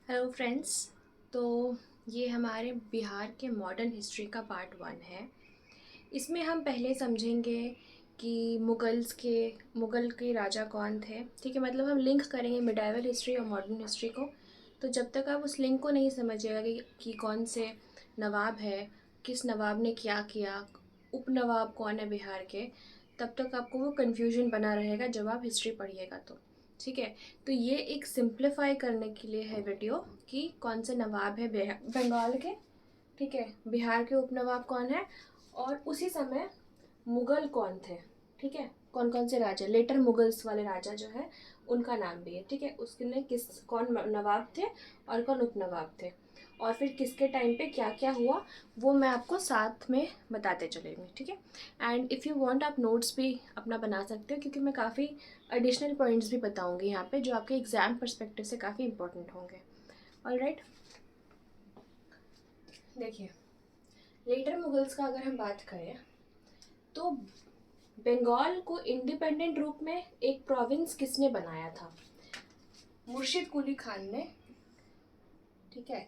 Hello friends. तो ये हमारे बिहार के मॉडर्न हिस्ट्री का पार्ट 1 है। इसमें हम पहले समझेंगे कि मुग़ल के राजा कौन थे। ठीक है, मतलब हम लिंक करेंगे मिडाइवल हिस्ट्री और मॉडर्न हिस्ट्री को। तो जब तक आप उस लिंक को नहीं समझिएगा कि कौन से नवाब है, किस नवाब ने क्या किया, उप नवाब कौन है बिहार के, तब तक आपको वो कन्फ्यूजन बना रहेगा जब आप हिस्ट्री पढ़िएगा तो। ठीक है, तो ये एक सिंप्लीफाई करने के लिए है वीडियो कि कौन से नवाब है बंगाल के। ठीक है, बिहार के उपनवाब कौन है और उसी समय मुगल कौन थे। ठीक है, कौन कौन से राजा, लेटर मुगल्स वाले राजा जो है उनका नाम भी है। ठीक है, उसने किस कौन नवाब थे और कौन उपनवाब थे और फिर किसके टाइम पे क्या क्या हुआ वो मैं आपको साथ में बताते चलेंगे। ठीक है, एंड इफ़ यू वांट आप नोट्स भी अपना बना सकते हो क्योंकि मैं काफ़ी एडिशनल पॉइंट्स भी बताऊंगी यहाँ पे जो आपके एग्ज़ाम पर्सपेक्टिव से काफ़ी इंपॉर्टेंट होंगे। ऑलराइट, देखिए, लेटर मुगल्स का अगर हम बात करें तो बंगाल को इंडिपेंडेंट रूप में एक प्रोविंस किसने बनाया था? मुर्शिद कुली खान ने। ठीक है,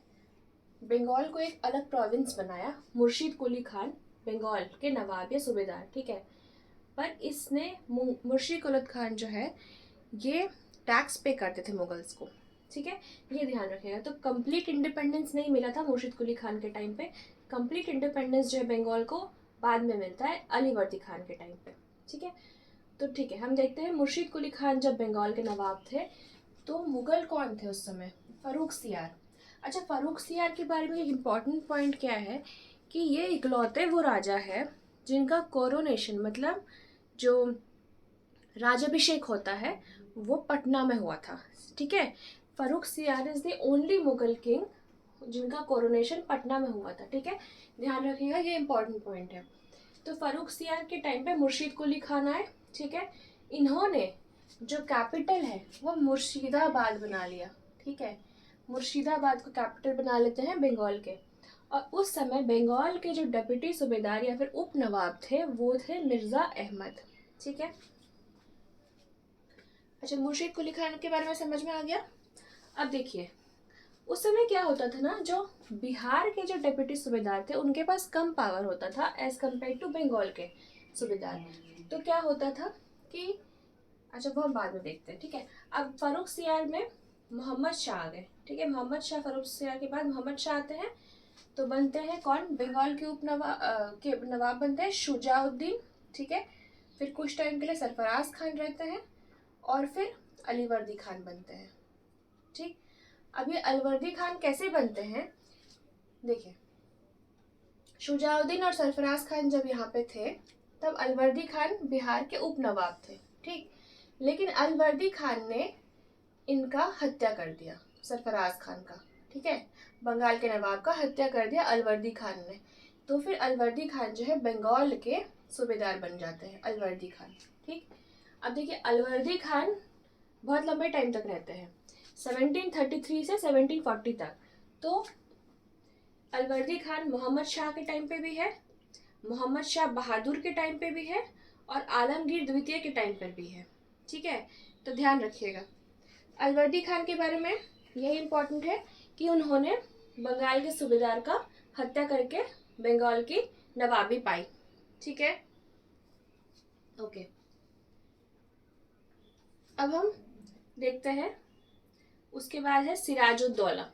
बंगाल को एक अलग प्रोविंस बनाया मुर्शिद कुली खान, बंगाल के नवाब या सूबेदार। ठीक है, पर इसने मुर्शिद कुली खान जो है ये टैक्स पे करते थे मुगल्स को। ठीक है, ये ध्यान रखिएगा। तो कंप्लीट इंडिपेंडेंस नहीं मिला था मुर्शिद कुली खान के टाइम पे। कंप्लीट इंडिपेंडेंस जो है बंगाल को बाद में मिलता है अलीवर्दी खान के टाइम पे। ठीक है, तो ठीक है, हम देखते हैं मुर्शिद कुली खान जब बंगाल के नवाब थे तो मुगल कौन थे उस समय? फ़ारूक सियार। अच्छा, फ़ारूक सियार के बारे में एक इम्पॉर्टेंट पॉइंट क्या है कि ये इकलौते वो राजा है जिनका कोरोनेशन मतलब जो राज्याभिषेक होता है वो पटना में हुआ था। ठीक है, फ़ारूक सियार is the only Mughal king जिनका कोरोनेशन पटना में हुआ था। ठीक है, ध्यान रखिएगा, ये इंपॉर्टेंट पॉइंट है। तो फ़ारूक सियार के टाइम पे मुर्शीद कुली खान आए। ठीक है, इन्होंने जो कैपिटल है वो मुर्शिदाबाद बना लिया। ठीक है, मुर्शिदाबाद को कैपिटल बना लेते हैं बंगाल के। और उस समय बंगाल के जो डिप्टी सूबेदार या फिर उप नवाब थे वो थे मिर्ज़ा अहमद। ठीक है, अच्छा, मुर्शीद कुली खान के बारे में समझ में आ गया। अब देखिए, उस समय क्या होता था ना, जो बिहार के जो डिप्टी सूबेदार थे उनके पास कम पावर होता था एज कम्पेयर टू बंगाल के सूबेदार। तो क्या होता था कि, अच्छा वो हम बाद में देखते हैं। ठीक है, अब फारूक सियार में मोहम्मद शाह आ गए। ठीक है, मोहम्मद शाह, फारूक सियार के बाद मोहम्मद शाह आते हैं। तो बनते हैं कौन? बंगाल के के नवाब बनते हैं शुजाउद्दीन। ठीक है, फिर कुछ टाइम के लिए सरफराज खान रहते हैं और फिर अलीवर्दी खान बनते हैं। ठीक, अब ये अलवर्दी खान कैसे बनते हैं? देखिए, शुजाउद्दीन और सरफराज खान जब यहाँ पे थे तब अलवर्दी खान बिहार के उप नवाब थे। ठीक, लेकिन अलवर्दी खान ने इनका हत्या कर दिया, सरफराज खान का। ठीक है, बंगाल के नवाब का हत्या कर दिया अलवर्दी खान ने। तो फिर अलवर्दी खान जो है बंगाल के सूबेदार बन जाते हैं, अलवर्दी खान। ठीक, अब देखिए, अलवर्दी खान बहुत लंबे टाइम तक रहते हैं, 1733 से 1740 तक। तो अलवर्दी खान मोहम्मद शाह के टाइम पे भी है, मोहम्मद शाह बहादुर के टाइम पे भी है और आलमगीर द्वितीय के टाइम पर भी है। ठीक है, तो ध्यान रखिएगा अलवर्दी खान के बारे में। यही इम्पोर्टेंट है कि उन्होंने बंगाल के सूबेदार का हत्या करके बंगाल की नवाबी पाई। ठीक है, ओके। अब हम देखते हैं, उसके बाद है सिराजुद्दौला।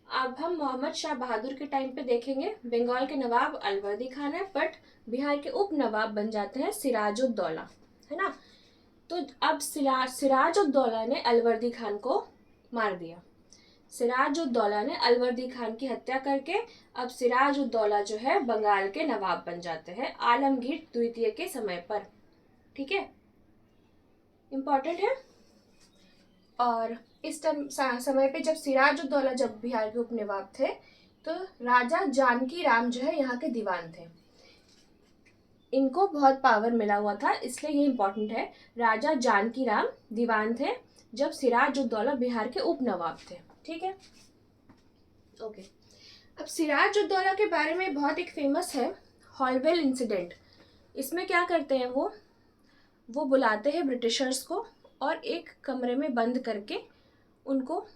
अब हम मोहम्मद शाह बहादुर के टाइम पे देखेंगे बंगाल के नवाब अलवर्दी खान है, बट बिहार के उप नवाब बन जाते हैं सिराजुद्दौला, है ना। तो अब सिराजुद्दौला ने अलवर्दी खान को मार दिया। सिराजुद्दौला ने अलवर्दी खान की हत्या करके अब सिराजुद्दौला जो है बंगाल के नवाब बन जाते हैं आलमगीर द्वितीय के समय पर। ठीक है, इम्पोर्टेंट है। और इस समय पे जब सिराजुद्दौला जब बिहार के उप नवाब थे तो राजा जानकी राम जो है यहाँ के दीवान थे। इनको बहुत पावर मिला हुआ था, इसलिए ये इम्पोर्टेंट है। राजा जानकी राम दीवान थे जब सिराजुद्दौला बिहार के उप नवाब थे। ठीक है, ओके। अब सिराजुद्दौला के बारे में बहुत एक फेमस है हॉलवेल इंसिडेंट। इसमें क्या करते हैं वो बुलाते हैं ब्रिटिशर्स को और एक कमरे में बंद करके उनको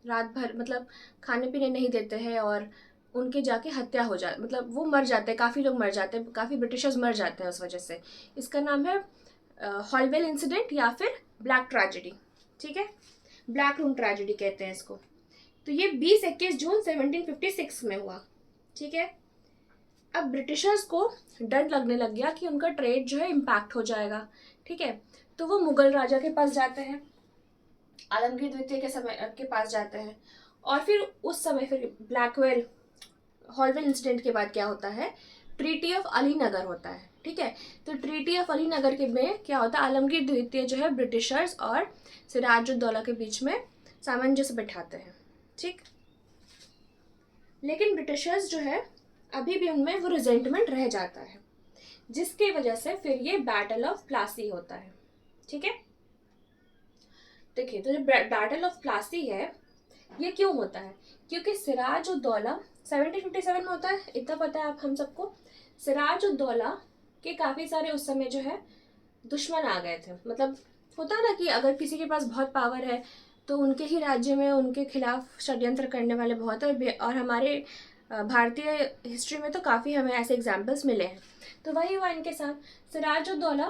रात भर मतलब खाने पीने नहीं देते हैं और उनके जाके हत्या हो जाए, मतलब वो मर जाते हैं, काफ़ी लोग मर जाते हैं, काफ़ी ब्रिटिशर्स मर जाते हैं उस वजह से। इसका नाम है हॉलवेल इंसिडेंट या फिर ब्लैक ट्रेजेडी, ठीक है, ब्लैक रूम ट्रेजेडी कहते हैं इसको। तो ये 20-21 जून 1756 में हुआ, ठीक है। अब ब्रिटिशर्स को डर लगने लग गया कि उनका ट्रेड जो है इम्पैक्ट हो जाएगा, ठीक है। तो वो मुगल राजा के पास जाते हैं, आलमगीर द्वितीय के समय के पास जाते हैं, और फिर उस समय फिर ब्लैकवेल हॉलवेल इंसिडेंट के बाद क्या होता है, ट्रीटी ऑफ अलीनगर होता है, ठीक है। तो ट्रीटी ऑफ अलीनगर के में क्या होता है, आलमगीर द्वितीय जो है ब्रिटिशर्स और सिराजुद्दौला के बीच में सामंजस्य बिठाते हैं, ठीक। लेकिन ब्रिटिशर्स जो है अभी भी उनमें वो रिजेंटमेंट रह जाता है, जिसकी वजह से फिर ये बैटल ऑफ प्लासी होता है, ठीक है। देखिए, तो जो बैटल ऑफ प्लासी है ये क्यों होता है, क्योंकि सिराजुद्दौला 1757 में होता है, इतना पता है आप हम सबको। सिराजुद्दौला के काफ़ी सारे उस समय जो है दुश्मन आ गए थे, मतलब होता है ना कि अगर किसी के पास बहुत पावर है तो उनके ही राज्य में उनके खिलाफ षड्यंत्र करने वाले बहुत है, और हमारे भारतीय हिस्ट्री में तो काफ़ी हमें ऐसे एग्जाम्पल्स मिले हैं। तो वही हुआ इनके साथ, सिराजुद्दौला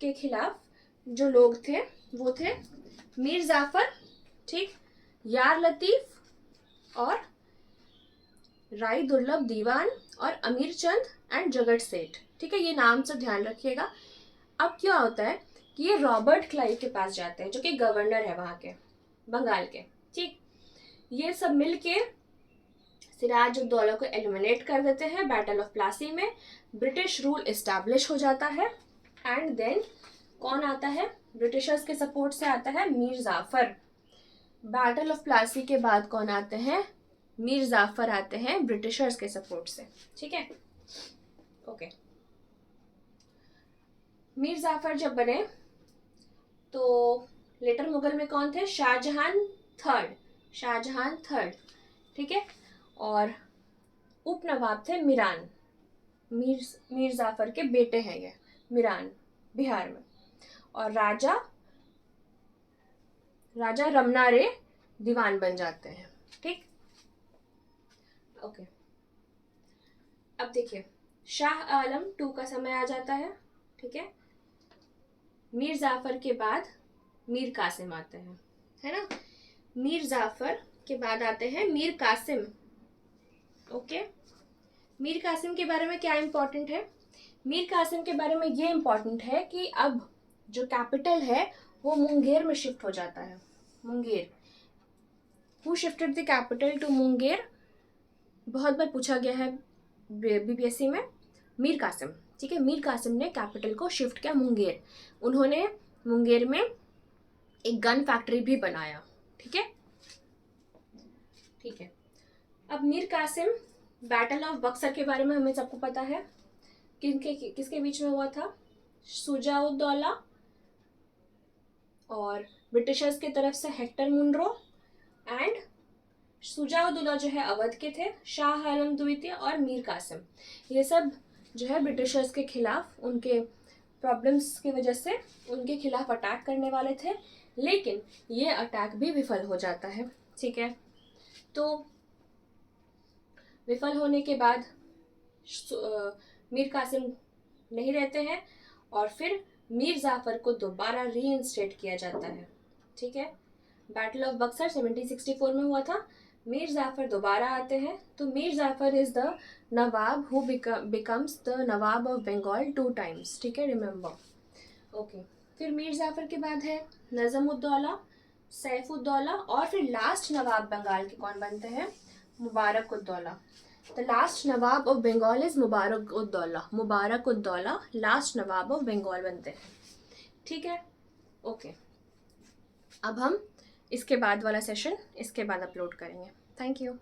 के खिलाफ जो लोग थे वो थे मीर जाफर, ठीक, यार लतीफ और राय दुर्लभ दीवान और अमीर चंद एंड जगत सेठ, ठीक है, ये नाम से ध्यान रखिएगा। अब क्या होता है कि ये रॉबर्ट क्लाइव के पास जाते हैं जो कि गवर्नर है वहाँ के, बंगाल के, ठीक। ये सब मिलके सिराजुद्दौला को एलिमिनेट कर देते हैं बैटल ऑफ प्लासी में, ब्रिटिश रूल इस्टेब्लिश हो जाता है। एंड देन कौन आता है, ब्रिटिशर्स के सपोर्ट से आता है मीर जाफर। बैटल ऑफ प्लासी के बाद कौन आते हैं, मीर जाफर आते हैं ब्रिटिशर्स के सपोर्ट से, ठीक है, ओके। मीर जाफर जब बने तो लेटर मुगल में कौन थे, शाहजहां थर्ड, ठीक है, और उप नवाब थे मिरान, मीर जाफर के बेटे हैं ये, मिरान, बिहार में। और राजा रमनारे दीवान बन जाते हैं, ठीक, ओके। अब देखिए, शाह आलम 2 का समय आ जाता है, ठीक है। मीर जाफर के बाद मीर कासिम आते हैं, है ना। मीर जाफर के बाद आते हैं मीर कासिम, ओके। मीर कासिम के बारे में क्या इंपॉर्टेंट है, मीर कासिम के बारे में ये इंपॉर्टेंट है कि अब जो कैपिटल है वो मुंगेर में शिफ्ट हो जाता है, Munger. Who shifted the capital to Munger, बहुत बार पूछा गया है बीपीएससी में, मीर कासिम, ठीक है। मीर कासिम ने कैपिटल को शिफ्ट किया मुंगेर, उन्होंने मुंगेर में एक गन फैक्ट्री भी बनाया, ठीक है, ठीक है। अब मीर कासिम, बैटल ऑफ बक्सर के बारे में हमें सबको पता है, किसके बीच में हुआ था, शुजाउद्दौला और ब्रिटिशर्स की तरफ से हेक्टर मुनरो, एंड शुजाउद्दौला जो है अवध के थे, शाह आलम द्वितीय और मीर कासिम, ये सब जो है ब्रिटिशर्स के खिलाफ उनके प्रॉब्लम्स की वजह से उनके खिलाफ अटैक करने वाले थे, लेकिन ये अटैक भी विफल हो जाता है, ठीक है। तो विफल होने के बाद मीर कासिम नहीं रहते हैं और फिर मीर जाफर को दोबारा रीइंस्टेट किया जाता है, ठीक है। बैटल ऑफ बक्सर 1764 में हुआ था, मीर जाफर दोबारा आते हैं। तो Mir Jafar is the nawab who becomes the nawab of Bengal 2 times, ठीक है, रिमेंबर, ओके। फिर मीर जाफर के बाद है नजमुद्दौला, सैफुद्दौला, और फिर लास्ट नवाब बंगाल के कौन बनते हैं, Mubarakuddaula. The last nawab of Bengal is Mubarakuddaula last nawab of Bengal बनते हैं, ठीक है, ओके। अब हम इसके बाद वाला सेशन इसके बाद अपलोड करेंगे। Thank you.